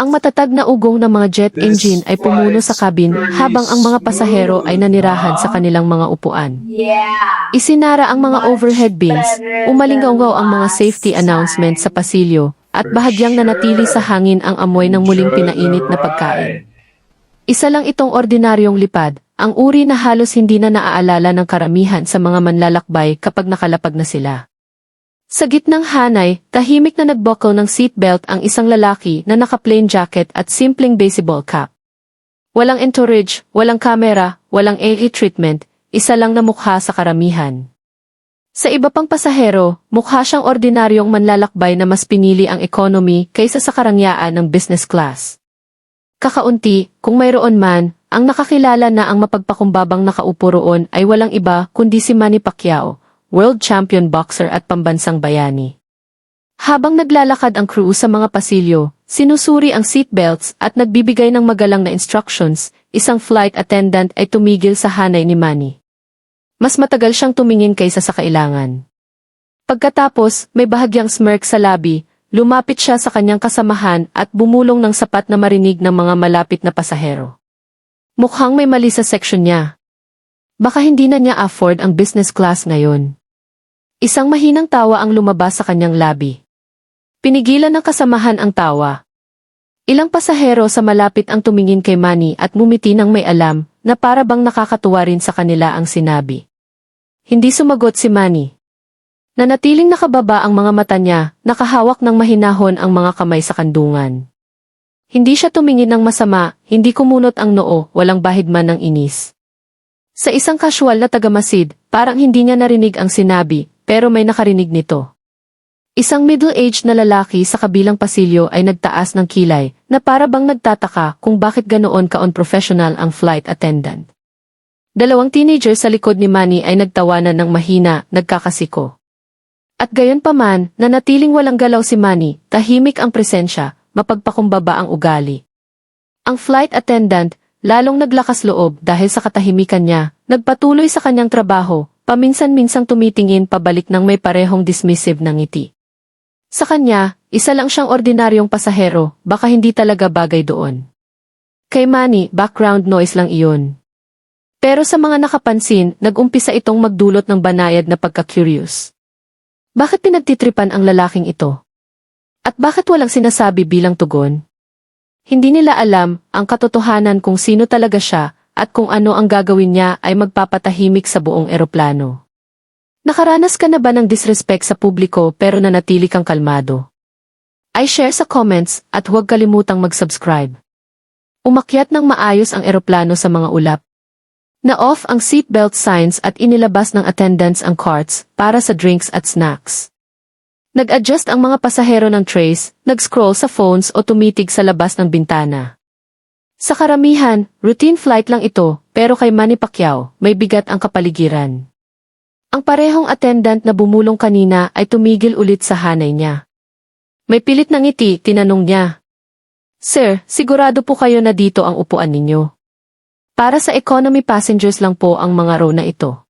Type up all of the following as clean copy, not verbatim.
Ang matatag na ugong ng mga jet engine ay pumuno sa cabin habang ang mga pasahero ay nanirahan sa kanilang mga upuan. Isinara ang mga overhead bins, umalinggaw ang mga safety announcement sa pasilyo, at bahagyang nanatili sa hangin ang amoy ng muling pinainit na pagkain. Isa lang itong ordinaryong lipad, ang uri na halos hindi na naaalala ng karamihan sa mga manlalakbay kapag nakalapag na sila. Sa gitnang hanay, tahimik na nagbuckle ng seatbelt ang isang lalaki na naka-plain jacket at simpleng baseball cap. Walang entourage, walang kamera, walang AA treatment, isa lang na mukha sa karamihan. Sa iba pang pasahero, mukha siyang ordinaryong manlalakbay na mas pinili ang economy kaysa sa karangyaan ng business class. Kakaunti, kung mayroon man, ang nakakilala na ang mapagpakumbabang nakaupo roon ay walang iba kundi si Manny Pacquiao, world champion boxer at pambansang bayani. Habang naglalakad ang crew sa mga pasilyo, sinusuri ang seatbelts at nagbibigay ng magalang na instructions, isang flight attendant ay tumigil sa hanay ni Manny. Mas matagal siyang tumingin kaysa sa kailangan. Pagkatapos, may bahagyang smirk sa labi, lumapit siya sa kanyang kasamahan at bumulong ng sapat na marinig ng mga malapit na pasahero. Mukhang may mali sa section niya. Baka hindi na niya afford ang business class ngayon. Isang mahinang tawa ang lumabas sa kanyang labi. Pinigilan ng kasamahan ang tawa. Ilang pasahero sa malapit ang tumingin kay Manny at ngumiti ng may alam na para bang nakakatuwa rin sa kanila ang sinabi. Hindi sumagot si Manny. Nanatiling nakababa ang mga mata niya, nakahawak ng mahinahon ang mga kamay sa kandungan. Hindi siya tumingin ng masama, hindi kumunot ang noo, walang bahid man ng inis. Sa isang casual na tagamasid, parang hindi niya narinig ang sinabi, pero may nakarinig nito. Isang middle-aged na lalaki sa kabilang pasilyo ay nagtaas ng kilay, na para bang nagtataka kung bakit ganoon ka-unprofessional ang flight attendant. Dalawang teenager sa likod ni Manny ay nagtawanan ng mahina, nagkakasiko. At gayon pa man, nanatiling walang galaw si Manny, tahimik ang presensya, mapagpakumbaba ang ugali. Ang flight attendant, lalong naglakas loob dahil sa katahimikan niya, nagpatuloy sa kanyang trabaho, paminsan-minsang tumitingin pabalik ng may parehong dismissive na ngiti. Sa kanya, isa lang siyang ordinaryong pasahero, baka hindi talaga bagay doon. Kay Manny, background noise lang iyon. Pero sa mga nakapansin, nag-umpisa itong magdulot ng banayad na pagka-curious. Bakit pinagtitripan ang lalaking ito? At bakit walang sinasabi bilang tugon? Hindi nila alam ang katotohanan kung sino talaga siya at kung ano ang gagawin niya ay magpapatahimik sa buong eroplano. Nakaranas ka na ba ng disrespect sa publiko pero nanatili kang kalmado? I-share sa comments at huwag kalimutang mag-subscribe. Umakyat ng maayos ang eroplano sa mga ulap. Na-off ang seatbelt signs at inilabas ng attendants ang carts para sa drinks at snacks. Nag-adjust ang mga pasahero ng trays, nag-scroll sa phones o tumitig sa labas ng bintana. Sa karamihan, routine flight lang ito, pero kay Manny Pacquiao, may bigat ang kapaligiran. Ang parehong attendant na bumulong kanina ay tumigil ulit sa hanay niya. May pilit na ngiti, tinanong niya. Sir, sigurado po kayo na dito ang upuan ninyo? Para sa economy passengers lang po ang mga row na ito.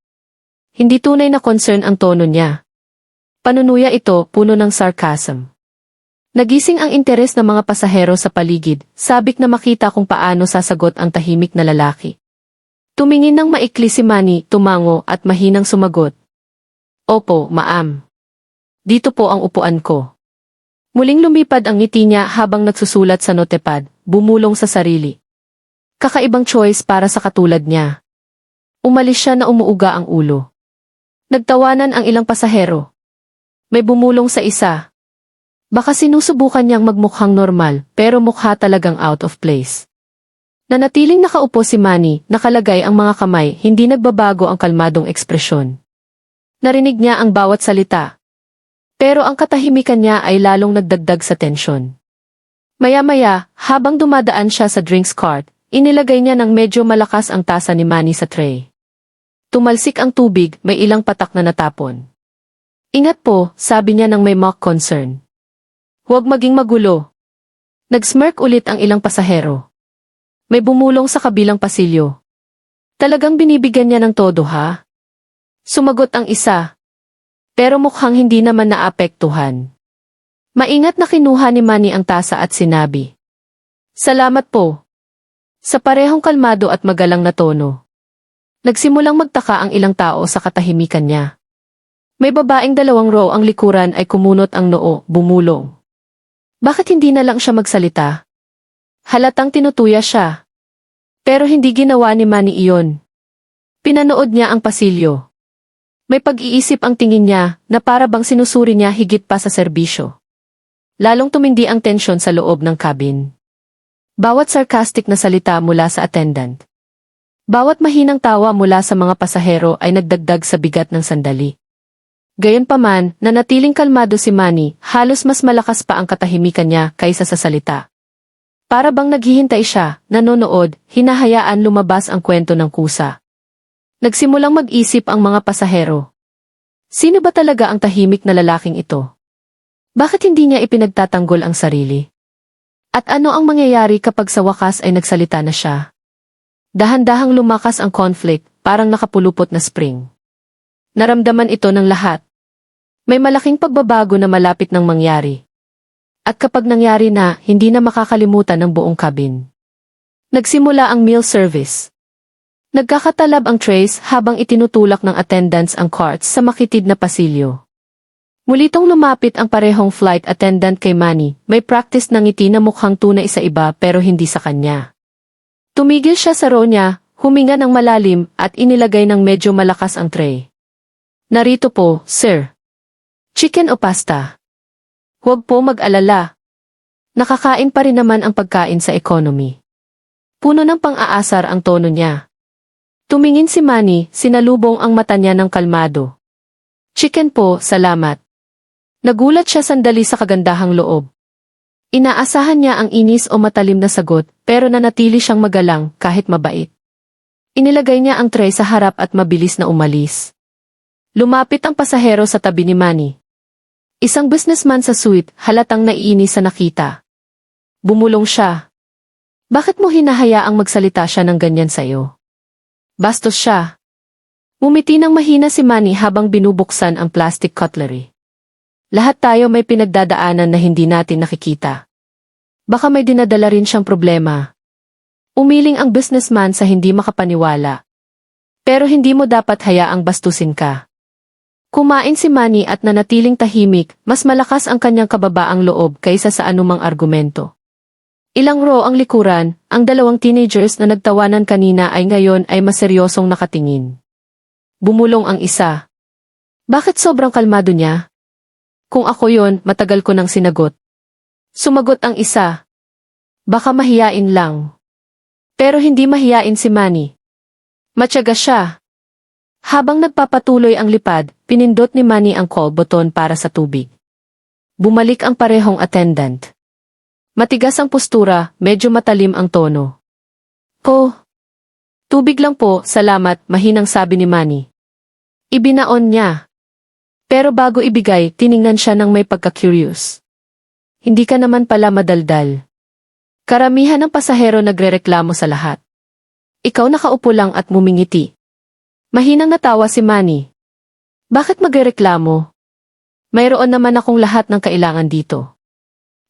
Hindi tunay na concern ang tono niya. Panunuya ito, puno ng sarcasm. Nagising ang interes ng mga pasahero sa paligid, sabik na makita kung paano sasagot ang tahimik na lalaki. Tumingin ng maikli si Manny, tumango at mahinang sumagot. Opo, ma'am. Dito po ang upuan ko. Muling lumipad ang ngiti niya habang nagsusulat sa notepad, bumulong sa sarili. Kakaibang choice para sa katulad niya. Umalis siya na umuuga ang ulo. Nagtawanan ang ilang pasahero. May bumulong sa isa. Baka sinusubukan niyang magmukhang normal, pero mukha talagang out of place. Nanatiling nakaupo si Manny, nakalagay ang mga kamay, hindi nagbabago ang kalmadong ekspresyon. Narinig niya ang bawat salita. Pero ang katahimikan niya ay lalong nagdagdag sa tensyon. Maya-maya, habang dumadaan siya sa drinks cart, inilagay niya ng medyo malakas ang tasa ni Manny sa tray. Tumalsik ang tubig, may ilang patak na natapon. Ingat po, sabi niya ng may mock concern. Huwag maging magulo. Nag-smirk ulit ang ilang pasahero. May bumulong sa kabilang pasilyo. Talagang binibigyan niya ng todo ha? Sumagot ang isa. Pero mukhang hindi naman naapektuhan. Maingat na kinuha ni Manny ang tasa at sinabi. Salamat po. Sa parehong kalmado at magalang na tono. Nagsimulang magtaka ang ilang tao sa katahimikan niya. May babaeng 2 row ang likuran ay kumunot ang noo, bumulong. Bakit hindi na lang siya magsalita? Halatang tinutuya siya. Pero hindi ginawa ni Manny iyon. Pinanood niya ang pasilyo. May pag-iisip ang tingin niya na para bang sinusuri niya higit pa sa serbisyo. Lalong tumindi ang tensyon sa loob ng cabin. Bawat sarcastic na salita mula sa attendant. Bawat mahinang tawa mula sa mga pasahero ay nagdagdag sa bigat ng sandali. Gayunpaman, nanatiling kalmado si Manny, halos mas malakas pa ang katahimikan niya kaysa sa salita. Para bang naghihintay siya, nanonood, hinahayaan lumabas ang kwento ng kusa. Nagsimulang mag-isip ang mga pasahero. Sino ba talaga ang tahimik na lalaking ito? Bakit hindi niya ipinagtatanggol ang sarili? At ano ang mangyayari kapag sa wakas ay nagsalita na siya? Dahan-dahang lumakas ang conflict, parang nakapulupot na spring. Naramdaman ito ng lahat. May malaking pagbabago na malapit nang mangyari. At kapag nangyari na, hindi na makakalimutan ng buong cabin. Nagsimula ang meal service. Nagkakatalab ang trays habang itinutulak ng attendants ang carts sa makitid na pasilyo. Mulitong lumapit ang parehong flight attendant kay Manny, may practice ng ngiti na mukhang tunay sa iba pero hindi sa kanya. Tumigil siya sa row niya, huminga ng malalim at inilagay ng medyo malakas ang tray. Narito po, sir. Chicken o pasta? Huwag po mag-alala. Nakakain pa rin naman ang pagkain sa economy. Puno ng pang-aasar ang tono niya. Tumingin si Manny, sinalubong ang mata niya ng kalmado. Chicken po, salamat. Nagulat siya sandali sa kagandahang loob. Inaasahan niya ang inis o matalim na sagot, pero nanatili siyang magalang kahit mabait. Inilagay niya ang tray sa harap at mabilis na umalis. Lumapit ang pasahero sa tabi ni Manny. Isang businessman sa suite, halatang naiinis sa nakita. Bumulong siya. Bakit mo hinahayaang magsalita siya ng ganyan sa'yo? Bastos siya. Ngumiti ng mahina si Manny habang binubuksan ang plastic cutlery. Lahat tayo may pinagdadaanan na hindi natin nakikita. Baka may dinadala rin siyang problema. Umiling ang businessman sa hindi makapaniwala. Pero hindi mo dapat hayaang bastusin ka. Kumain si Manny at nanatiling tahimik, mas malakas ang kanyang kababaang loob kaysa sa anumang argumento. Ilang row ang likuran, ang 2 teenagers na nagtawanan kanina ay ngayon ay maseryosong nakatingin. Bumulong ang isa. Bakit sobrang kalmado niya? Kung ako yon, matagal ko nang sinagot. Sumagot ang isa. Baka mahiyain lang. Pero hindi mahiyain si Manny. Matyaga siya. Habang nagpapatuloy ang lipad, pinindot ni Manny ang call button para sa tubig. Bumalik ang parehong attendant. Matigas ang postura, medyo matalim ang tono. Po. Tubig lang po, salamat, mahinang sabi ni Manny. Ibinaon niya. Pero bago ibigay, tiningnan siya ng may pagka-curious. Hindi ka naman pala madaldal. Karamihan ng pasahero nagrereklamo sa lahat. Ikaw nakaupo lang at mumingiti. Mahinang natawa si Manny. Bakit magrereklamo? Mayroon naman akong lahat ng kailangan dito.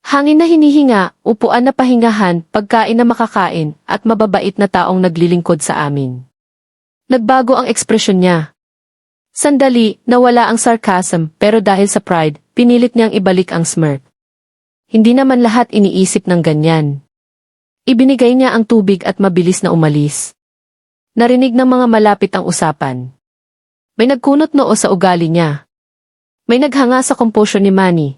Hangin na hinihinga, upuan na pahingahan, pagkain na makakain, at mababait na taong naglilingkod sa amin. Nagbago ang ekspresyon niya. Sandali, nawala ang sarcasm, pero dahil sa pride, pinilit niyang ibalik ang smirk. Hindi naman lahat iniisip ng ganyan. Ibinigay niya ang tubig at mabilis na umalis. Narinig ng mga malapit ang usapan. May nagkunot noo sa ugali niya. May naghanga sa composure ni Manny.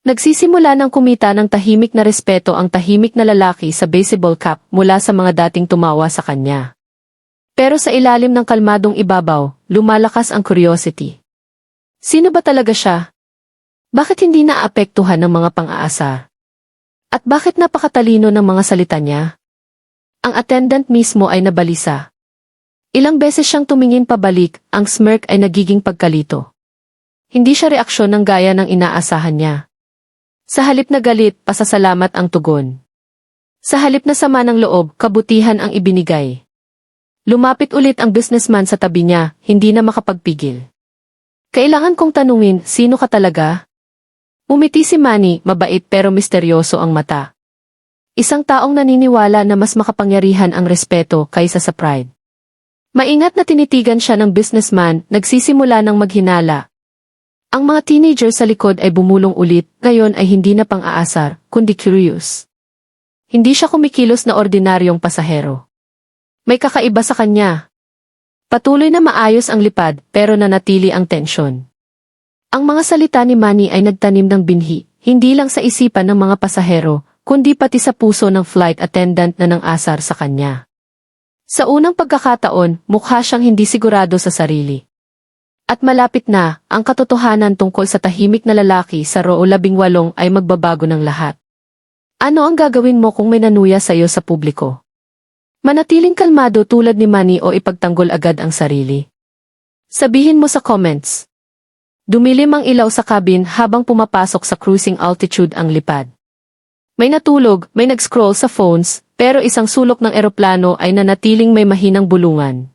Nagsisimula ng kumita ng tahimik na respeto ang tahimik na lalaki sa baseball cap mula sa mga dating tumawa sa kanya. Pero sa ilalim ng kalmadong ibabaw, lumalakas ang curiosity. Sino ba talaga siya? Bakit hindi naapektuhan ng mga pang-aasa? At bakit napakatalino ng mga salita niya? Ang attendant mismo ay nabalisa. Ilang beses siyang tumingin pabalik, ang smirk ay nagiging pagkalito. Hindi siya reaksyon ng gaya ng inaasahan niya. Sa halip na galit, pasasalamat ang tugon. Sa halip na sama ng loob, kabutihan ang ibinigay. Lumapit ulit ang businessman sa tabi niya, hindi na makapagpigil. Kailangan kong tanungin, sino ka talaga? Umiti si Manny, mabait pero misteryoso ang mata. Isang taong naniniwala na mas makapangyarihan ang respeto kaysa sa pride. Maingat na tinitigan siya ng businessman, nagsisimula ng maghinala. Ang mga teenager sa likod ay bumulong ulit, ngayon ay hindi na pang-aasar, kundi curious. Hindi siya kumikilos na ordinaryong pasahero. May kakaiba sa kanya. Patuloy na maayos ang lipad, pero nanatili ang tensyon. Ang mga salita ni Manny ay nagtanim ng binhi, hindi lang sa isipan ng mga pasahero, kundi pati sa puso ng flight attendant na nang-asar sa kanya. Sa unang pagkakataon, mukha siyang hindi sigurado sa sarili. At malapit na, ang katotohanan tungkol sa tahimik na lalaki sa row 18 ay magbabago ng lahat. Ano ang gagawin mo kung may nanuya sa iyo sa publiko? Manatiling kalmado tulad ni Manny o ipagtanggol agad ang sarili? Sabihin mo sa comments. Dumilim ang ilaw sa cabin habang pumapasok sa cruising altitude ang lipad. May natulog, may nag-scroll sa phones, pero isang sulok ng eroplano ay nanatiling may mahinang bulungan.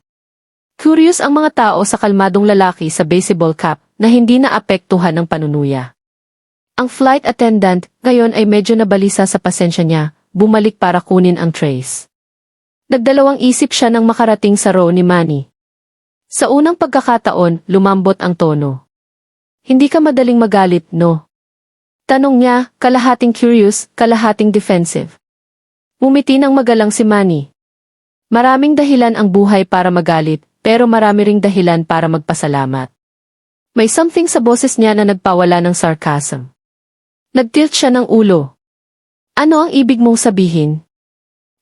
Curious ang mga tao sa kalmadong lalaki sa baseball cap na hindi naapektuhan ng panunuya. Ang flight attendant ngayon ay medyo nabalisa sa pasensya niya, bumalik para kunin ang trays. Nagdalawang isip siya nang makarating sa row ni Manny. Sa unang pagkakataon, lumambot ang tono. Hindi ka madaling magalit, no? Tanong niya, kalahating curious, kalahating defensive. Ngumiti ng magalang si Manny. Maraming dahilan ang buhay para magalit, pero marami ring dahilan para magpasalamat. May something sa boses niya na nagpawala ng sarcasm. Nagtilt siya ng ulo. Ano ang ibig mong sabihin?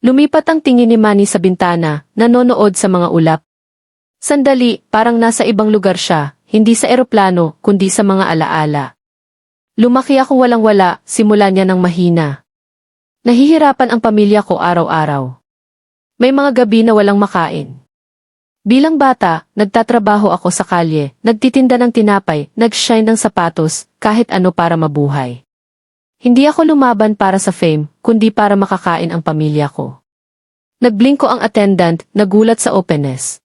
Lumipat ang tingin ni Manny sa bintana, nanonood sa mga ulap. Sandali, parang nasa ibang lugar siya, hindi sa eroplano, kundi sa mga alaala. Lumaki akong walang-wala, simula niya ng mahina. Nahihirapan ang pamilya ko araw-araw. May mga gabi na walang makain. Bilang bata, nagtatrabaho ako sa kalye, nagtitinda ng tinapay, nag-shine ng sapatos, kahit ano para mabuhay. Hindi ako lumaban para sa fame, kundi para makakain ang pamilya ko. Nagblingko ang attendant, nagulat sa openness.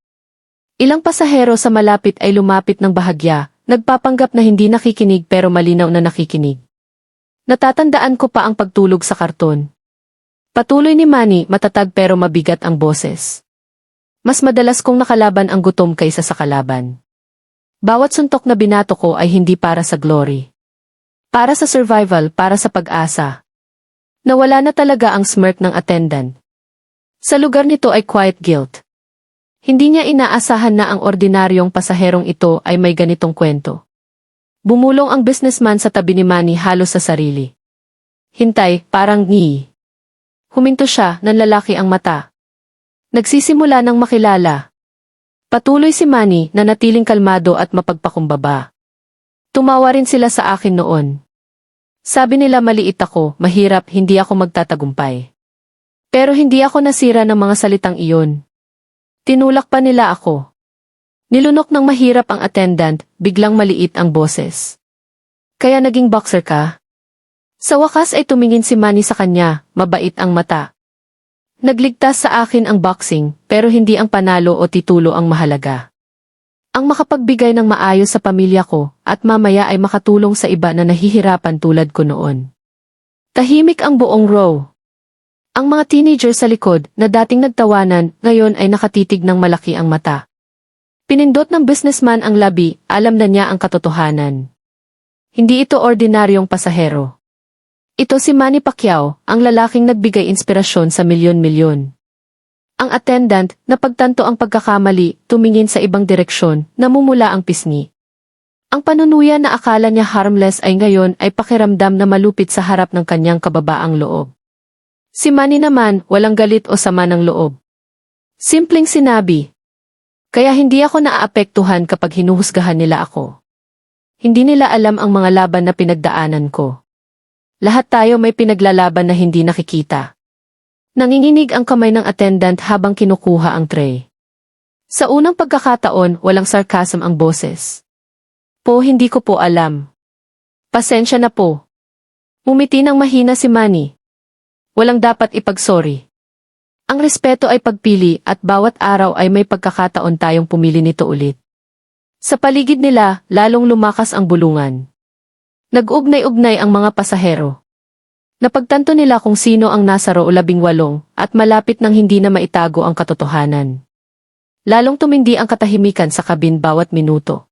Ilang pasahero sa malapit ay lumapit ng bahagya, nagpapanggap na hindi nakikinig pero malinaw na nakikinig. Natatandaan ko pa ang pagtulog sa karton. Patuloy ni Manny, matatag pero mabigat ang boses. Mas madalas kong nakalaban ang gutom kaysa sa kalaban. Bawat suntok na binato ko ay hindi para sa glory. Para sa survival, para sa pag-asa. Nawala na talaga ang smirk ng attendant. Sa lugar nito ay quiet guilt. Hindi niya inaasahan na ang ordinaryong pasaherong ito ay may ganitong kwento. Bumulong ang businessman sa tabi ni Manny halos sa sarili. Hintay, parang ngi. Huminto siya, nanlalaki ang mata. Nagsisimula ng makilala. Patuloy si Manny na natiling kalmado at mapagpakumbaba. Tumawa rin sila sa akin noon. Sabi nila maliit ako, mahirap, hindi ako magtatagumpay. Pero hindi ako nasira ng mga salitang iyon. Tinulak pa nila ako. Nilunok ng mahirap ang attendant, biglang maliit ang boses. Kaya naging boxer ka? Sa wakas ay tumingin si Manny sa kanya, mabait ang mata. Nagligtas sa akin ang boxing, pero hindi ang panalo o titulo ang mahalaga. Ang makapagbigay ng maayos sa pamilya ko, at mamaya ay makatulong sa iba na nahihirapan tulad ko noon. Tahimik ang buong row. Ang mga teenager sa likod, na dating nagtawanan, ngayon ay nakatitig ng malaki ang mata. Pinindot ng businessman ang labi, alam na niya ang katotohanan. Hindi ito ordinaryong pasahero. Ito si Manny Pacquiao, ang lalaking nagbigay inspirasyon sa milyon-milyon. Ang attendant, napagtanto ang pagkakamali, tumingin sa ibang direksyon, namumula ang pisngi. Ang panunuya na akala niya harmless ay ngayon ay pakiramdam na malupit sa harap ng kanyang kababaang loob. Si Manny naman, walang galit o sama ng loob. Simpleng sinabi. Kaya hindi ako naaapektuhan kapag hinuhusgahan nila ako. Hindi nila alam ang mga laban na pinagdaanan ko. Lahat tayo may pinaglalaban na hindi nakikita. Nanginginig ang kamay ng attendant habang kinukuha ang tray. Sa unang pagkakataon, walang sarcasm ang boses. Po, hindi ko po alam. Pasensya na po. Umiti ng mahina si Manny. Walang dapat ipagsorry. Ang respeto ay pagpili at bawat araw ay may pagkakataon tayong pumili nito ulit. Sa paligid nila, lalong lumakas ang bulungan. Nag-ugnay-ugnay ang mga pasahero. Napagtanto nila kung sino ang nasa row 18 at malapit nang hindi na maitago ang katotohanan. Lalong tumindi ang katahimikan sa kabin bawat minuto.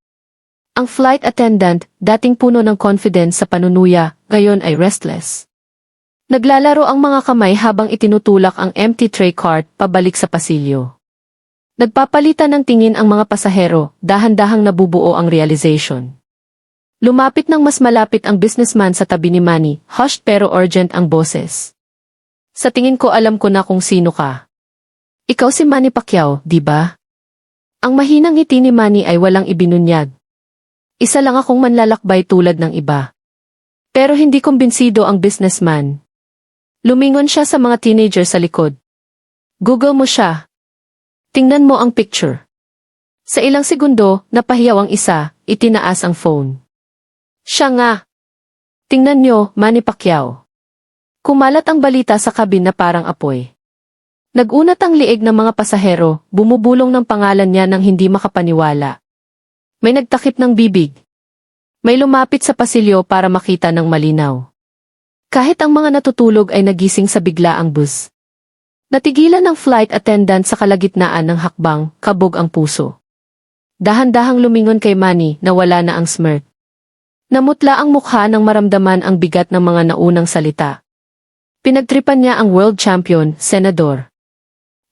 Ang flight attendant, dating puno ng confidence sa panunuya, ngayon ay restless. Naglalaro ang mga kamay habang itinutulak ang empty tray cart pabalik sa pasilyo. Nagpapalitan ng tingin ang mga pasahero, dahan-dahang nabubuo ang realization. Lumapit ng mas malapit ang businessman sa tabi ni Manny, hushed pero urgent ang boses. Sa tingin ko alam ko na kung sino ka. Ikaw si Manny Pacquiao, di ba? Ang mahinang ngiti ni Manny ay walang ibinunyag. Isa lang akong manlalakbay tulad ng iba. Pero hindi kumbinsido ang businessman. Lumingon siya sa mga teenager sa likod. Google mo siya. Tingnan mo ang picture. Sa ilang segundo, napahiyaw ang isa, itinaas ang phone. Siya nga. Tingnan nyo, Manny Pacquiao. Kumalat ang balita sa kabin na parang apoy. Nagunat ang liig ng mga pasahero, bumubulong ng pangalan niya nang hindi makapaniwala. May nagtakip ng bibig. May lumapit sa pasilyo para makita ng malinaw. Kahit ang mga natutulog ay nagising sa biglaang bus. Natigilan ng flight attendant sa kalagitnaan ng hakbang, kabog ang puso. Dahan-dahang lumingon kay Manny na wala na ang smirk. Namutla ang mukha nang maramdaman ang bigat ng mga naunang salita. Pinagtripan niya ang world champion, senador.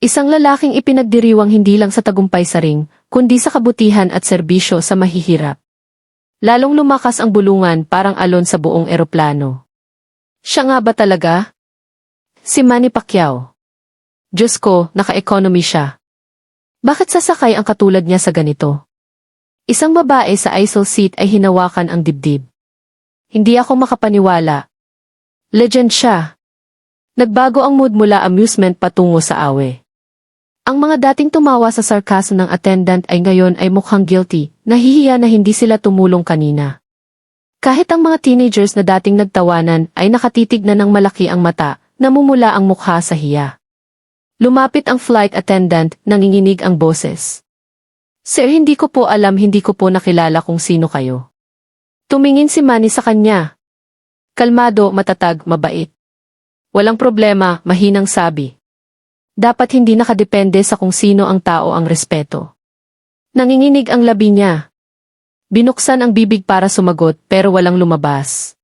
Isang lalaking ipinagdiriwang hindi lang sa tagumpay sa ring, kundi sa kabutihan at serbisyo sa mahihirap. Lalong lumakas ang bulungan parang alon sa buong eroplano. Siya nga ba talaga? Si Manny Pacquiao. Diyos ko, naka-economy siya. Bakit sasakay ang katulad niya sa ganito? Isang babae sa aisle seat ay hinawakan ang dibdib. Hindi ako makapaniwala. Legend siya. Nagbago ang mood mula amusement patungo sa awe. Ang mga dating tumawa sa sarcasm ng attendant ay ngayon ay mukhang guilty, nahihiya na hindi sila tumulong kanina. Kahit ang mga teenagers na dating nagtawanan ay nakatitig na ng malaki ang mata, namumula ang mukha sa hiya. Lumapit ang flight attendant, nanginginig ang boses. Sir, hindi ko po alam, hindi ko po nakilala kung sino kayo. Tumingin si Manny sa kanya. Kalmado, matatag, mabait. Walang problema, mahinang sabi. Dapat hindi nakadepende sa kung sino ang tao ang respeto. Nanginginig ang labi niya. Binuksan ang bibig para sumagot pero walang lumabas.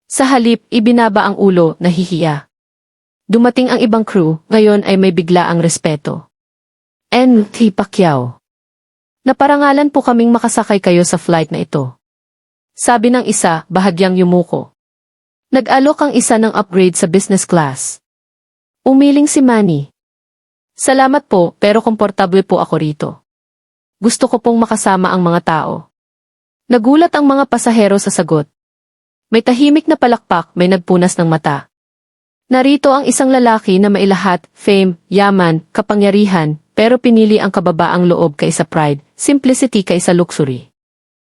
Sa halip, ibinaba ang ulo, nahihiya. Dumating ang ibang crew, ngayon ay may bigla ang respeto. N.T. Pacquiao. Naparangalan po kaming makasakay kayo sa flight na ito. Sabi ng isa, bahagyang yumuko. Nag-alok ang isa ng upgrade sa business class. Umiling si Manny. Salamat po, pero komportable po ako rito. Gusto ko pong makasama ang mga tao. Nagulat ang mga pasahero sa sagot. May tahimik na palakpak, may nagpunas ng mata. Narito ang isang lalaki na mailahat, fame, yaman, kapangyarihan, pero pinili ang kababaang loob kaysa pride, simplicity kaysa luxury.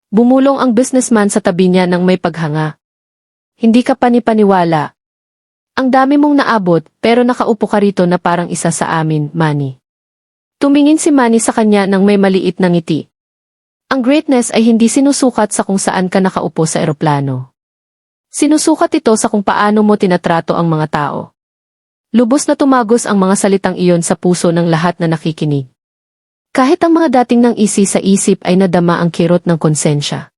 Bumulong ang businessman sa tabi niya nang may paghanga. Hindi ka panipaniwala. Ang dami mong naabot, pero nakaupo ka rito na parang isa sa amin, Manny. Tumingin si Manny sa kanya nang may maliit na ngiti. Ang greatness ay hindi sinusukat sa kung saan ka nakaupo sa eroplano. Sinusukat ito sa kung paano mo tinatrato ang mga tao. Lubos na tumagos ang mga salitang iyon sa puso ng lahat na nakikinig. Kahit ang mga dating nang isi sa isip ay nadama ang kirot ng konsensya.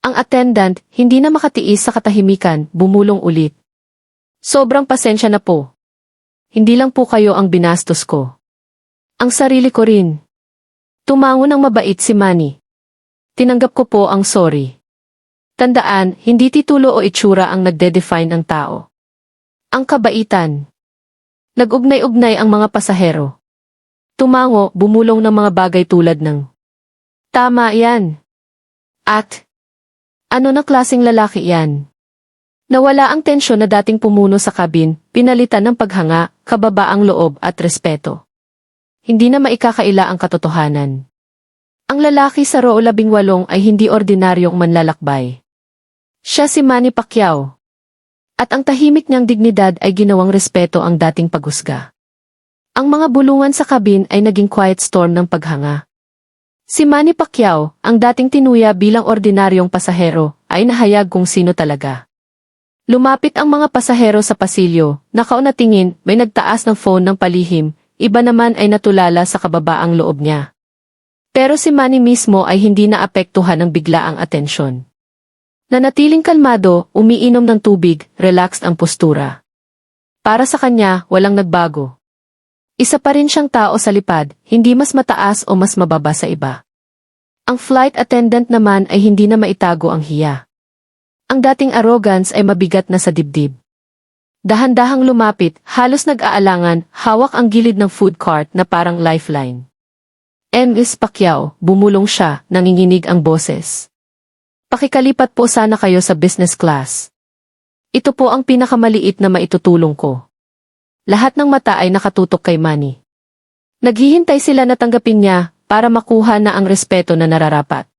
Ang attendant, hindi na makatiis sa katahimikan, bumulong ulit. Sobrang pasensya na po. Hindi lang po kayo ang binastos ko. Ang sarili ko rin. Tumango ng mabait si Manny. Tinanggap ko po ang sorry. Tandaan, hindi titulo o itsura ang nagde-define ang tao. Ang kabaitan. Nag-ugnay-ugnay ang mga pasahero. Tumango, bumulong ng mga bagay tulad ng tama yan. At ano na klaseng lalaki yan? Nawala ang tensyon na dating pumuno sa kabin, pinalitan ng paghanga, kababaang loob at respeto. Hindi na maikakaila ang katotohanan. Ang lalaki sa row 18 ay hindi ordinaryong manlalakbay. Siya si Manny Pacquiao. At ang tahimik niyang dignidad ay ginawang respeto ang dating paghusga. Ang mga bulungan sa kabin ay naging quiet storm ng paghanga. Si Manny Pacquiao, ang dating tinuya bilang ordinaryong pasahero, ay nahayag kung sino talaga. Lumapit ang mga pasahero sa pasilyo, nakaunatingin, may nagtaas ng phone ng palihim, iba naman ay natulala sa kababaang loob niya. Pero si Manny mismo ay hindi naapektuhan ng biglaang atensyon. Nanatiling kalmado, umiinom ng tubig, relaxed ang postura. Para sa kanya, walang nagbago. Isa pa rin siyang tao sa lipad, hindi mas mataas o mas mababa sa iba. Ang flight attendant naman ay hindi na maitago ang hiya. Ang dating arrogance ay mabigat na sa dibdib. Dahan-dahang lumapit, halos nag-aalangan, hawak ang gilid ng food cart na parang lifeline. Ms. Pacquiao, bumulong siya, nanginginig ang boses. Pakikalipat po sana kayo sa business class. Ito po ang pinakamaliit na maitutulong ko. Lahat ng mata ay nakatutok kay Manny. Naghihintay sila na tanggapin niya para makuha na ang respeto na nararapat.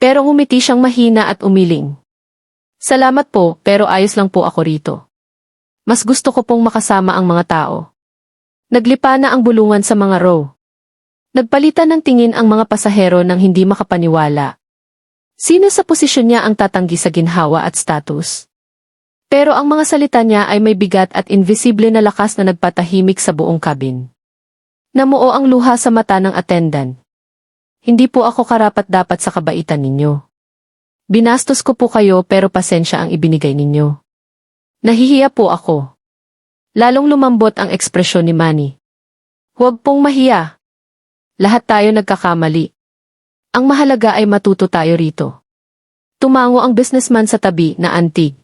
Pero ngumiti siyang mahina at umiling. Salamat po, pero ayos lang po ako rito. Mas gusto ko pong makasama ang mga tao. Naglipa na ang bulungan sa mga row. Nagpalitan ng tingin ang mga pasahero nang hindi makapaniwala. Sino sa posisyon niya ang tatanggi sa ginhawa at status? Pero ang mga salita niya ay may bigat at invisible na lakas na nagpatahimik sa buong cabin. Namuo ang luha sa mata ng attendant. Hindi po ako karapat-dapat sa kabaitan ninyo. Binastos ko po kayo pero pasensya ang ibinigay ninyo. Nahihiya po ako. Lalong lumambot ang ekspresyon ni Manny. Huwag pong mahiya. Lahat tayo nagkakamali. Ang mahalaga ay matuto tayo rito. Tumango ang businessman sa tabi na antig.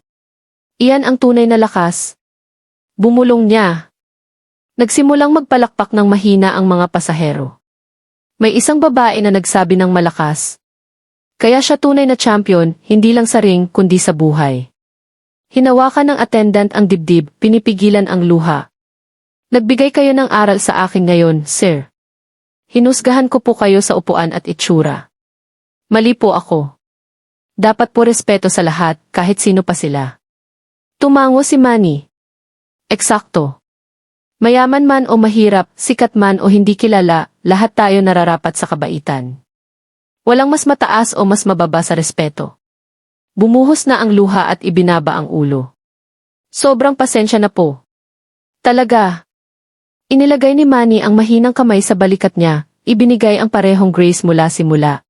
Iyan ang tunay na lakas. Bumulong niya. Nagsimulang magpalakpak ng mahina ang mga pasahero. May isang babae na nagsabi ng malakas. Kaya siya tunay na champion, hindi lang sa ring kundi sa buhay. Hinawakan ng attendant ang dibdib, pinipigilan ang luha. Nagbigay kayo ng aral sa akin ngayon, sir. Hinusgahan ko po kayo sa upuan at itsura. Mali po ako. Dapat po respeto sa lahat, kahit sino pa sila. Tumango si Manny. Eksakto. Mayaman man o mahirap, sikat man o hindi kilala, lahat tayo nararapat sa kabaitan. Walang mas mataas o mas mababa sa respeto. Bumuhos na ang luha at ibinaba ang ulo. Sobrang pasensya na po. Talaga. Inilagay ni Manny ang mahinang kamay sa balikat niya, ibinigay ang parehong grace mula simula.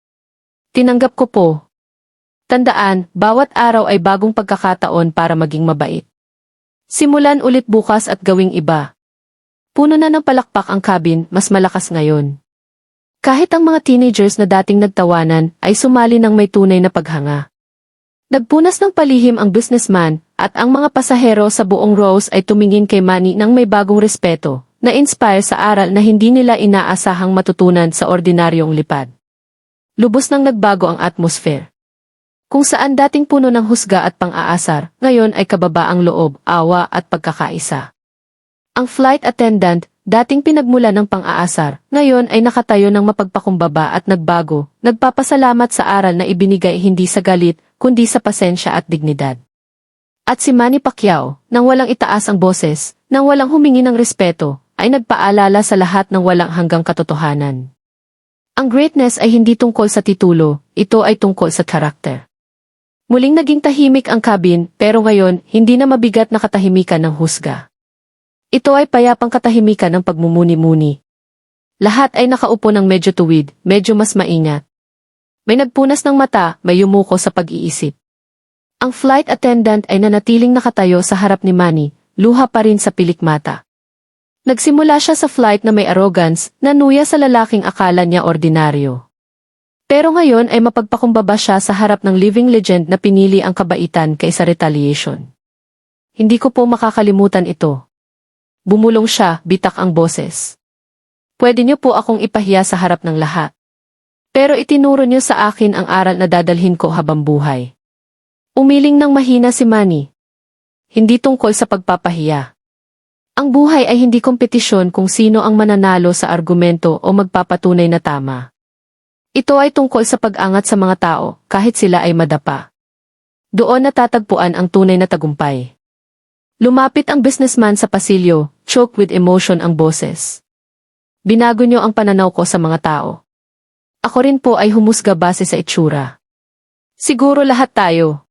Tinanggap ko po. Tandaan, bawat araw ay bagong pagkakataon para maging mabait. Simulan ulit bukas at gawing iba. Puno na ng palakpak ang cabin, mas malakas ngayon. Kahit ang mga teenagers na dating nagtawanan ay sumali ng may tunay na paghanga. Nagpunas ng palihim ang businessman at ang mga pasahero sa buong rows ay tumingin kay Manny ng may bagong respeto, na-inspire sa aral na hindi nila inaasahang matutunan sa ordinaryong lipad. Lubos nang nagbago ang atmosphere. Kung saan dating puno ng husga at pang-aasar, ngayon ay kababaang loob, awa at pagkakaisa. Ang flight attendant, dating pinagmula ng pang-aasar, ngayon ay nakatayo ng mapagpakumbaba at nagbago, nagpapasalamat sa aral na ibinigay hindi sa galit, kundi sa pasensya at dignidad. At si Manny Pacquiao, nang walang itaas ang boses, nang walang humingi ng respeto, ay nagpaalala sa lahat ng walang hanggang katotohanan. Ang greatness ay hindi tungkol sa titulo, ito ay tungkol sa karakter. Muling naging tahimik ang cabin, pero ngayon, hindi na mabigat na katahimikan ng husga. Ito ay payapang katahimikan ng pagmumuni-muni. Lahat ay nakaupo ng medyo tuwid, medyo mas maingat. May nagpunas ng mata, may yumuko sa pag-iisip. Ang flight attendant ay nanatiling nakatayo sa harap ni Manny, luha pa rin sa pilik mata. Nagsimula siya sa flight na may arrogance, nanuya sa lalaking akala niya ordinaryo. Pero ngayon ay mapagpakumbaba siya sa harap ng living legend na pinili ang kabaitan kaysa retaliation. Hindi ko po makakalimutan ito. Bumulong siya, bitak ang boses. Pwede niyo po akong ipahiya sa harap ng lahat. Pero itinuro niyo sa akin ang aral na dadalhin ko habang buhay. Umiling ng mahina si Manny. Hindi tungkol sa pagpapahiya. Ang buhay ay hindi kompetisyon kung sino ang mananalo sa argumento o magpapatunay na tama. Ito ay tungkol sa pag-angat sa mga tao, kahit sila ay madapa. Doon natatagpuan ang tunay na tagumpay. Lumapit ang businessman sa pasilyo, choked with emotion ang boses. Binago niyo ang pananaw ko sa mga tao. Ako rin po ay humusga base sa itsura. Siguro lahat tayo.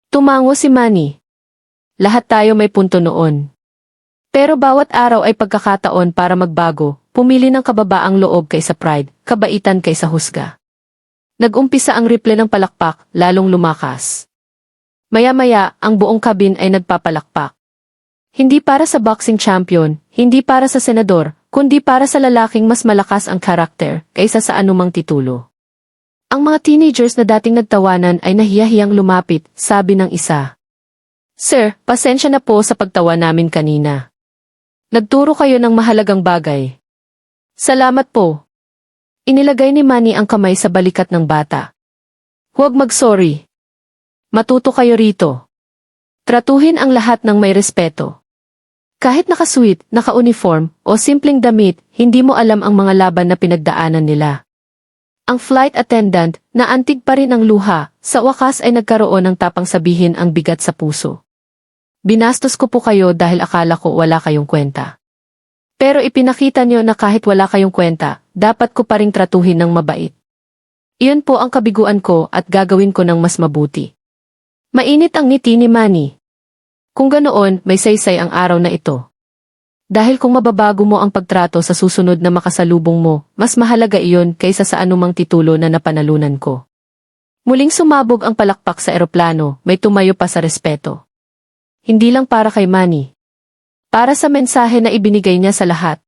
Tumango si Manny. lahat tayo may punto noon. Pero bawat araw ay pagkakataon para magbago, pumili ng kababaang loob kaysa pride, kabaitan kaysa husga. Nag-umpisa ang riple ng palakpak, lalong lumakas. Maya-maya, ang buong kabin ay nagpapalakpak. Hindi para sa boxing champion, hindi para sa senador, kundi para sa lalaking mas malakas ang karakter kaysa sa anumang titulo. Ang mga teenagers na dating nagtawanan ay nahiyahiyang lumapit, sabi ng isa. Sir, pasensya na po sa pagtawa namin kanina. Nagturo kayo ng mahalagang bagay. Salamat po. Inilagay ni Manny ang kamay sa balikat ng bata. Huwag mag-sorry. Matuto kayo rito. Tratuhin ang lahat ng may respeto. Kahit nakasuit, naka-uniform, o simpleng damit, hindi mo alam ang mga laban na pinagdaanan nila. Ang flight attendant, na antig pa rin ang luha, sa wakas ay nagkaroon ng tapang sabihin ang bigat sa puso. Binastos ko po kayo dahil akala ko wala kayong kwenta. Pero ipinakita niyo na kahit wala kayong kwenta, dapat ko pa ring tratuhin ng mabait. Iyon po ang kabiguan ko at gagawin ko ng mas mabuti. Mainit ang ngiti ni Manny. Kung ganoon, may saysay ang araw na ito. Dahil kung mababago mo ang pagtrato sa susunod na makasalubong mo, mas mahalaga iyon kaysa sa anumang titulo na napanalunan ko. Muling sumabog ang palakpak sa eroplano, may tumayo pa sa respeto. Hindi lang para kay Manny. Para sa mensahe na ibinigay niya sa lahat.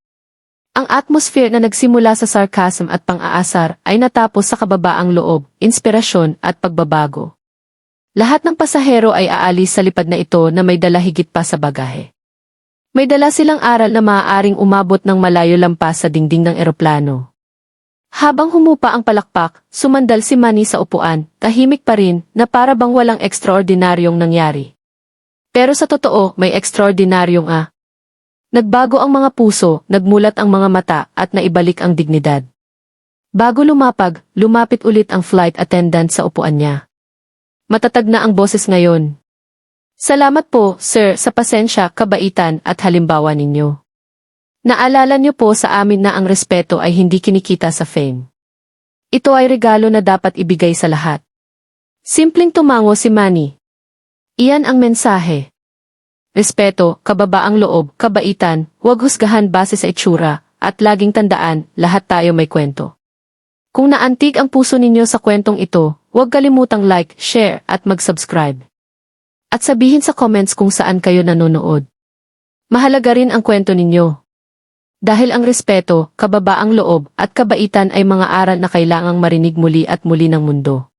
Ang atmosphere na nagsimula sa sarcasm at pang-aasar ay natapos sa kababaang loob, inspirasyon at pagbabago. Lahat ng pasahero ay aalis sa lipad na ito na may dala higit pa sa bagahe. May dala silang aral na maaaring umabot ng malayo lampas sa dingding ng eroplano. Habang humupa ang palakpak, sumandal si Manny sa upuan, tahimik pa rin na para bang walang ekstraordinaryong nangyari. Pero sa totoo, may ekstraordinaryong Nagbago ang mga puso, nagmulat ang mga mata at naibalik ang dignidad. Bago lumapag, lumapit ulit ang flight attendant sa upuan niya. Matatag na ang boses ngayon. Salamat po, sir, sa pasensya, kabaitan at halimbawa ninyo. Naalala niyo po sa amin na ang respeto ay hindi kinikita sa fame. Ito ay regalo na dapat ibigay sa lahat. Simpleng tumango si Manny. Iyan ang mensahe. Respeto, kababaang loob, kabaitan, huwag husgahan base sa itsura, at laging tandaan, lahat tayo may kwento. Kung naantig ang puso ninyo sa kwentong ito, huwag kalimutang like, share, at mag-subscribe. At sabihin sa comments kung saan kayo nanonood. Mahalaga rin ang kwento ninyo. Dahil ang respeto, kababaang loob, at kabaitan ay mga aral na kailangang marinig muli at muli ng mundo.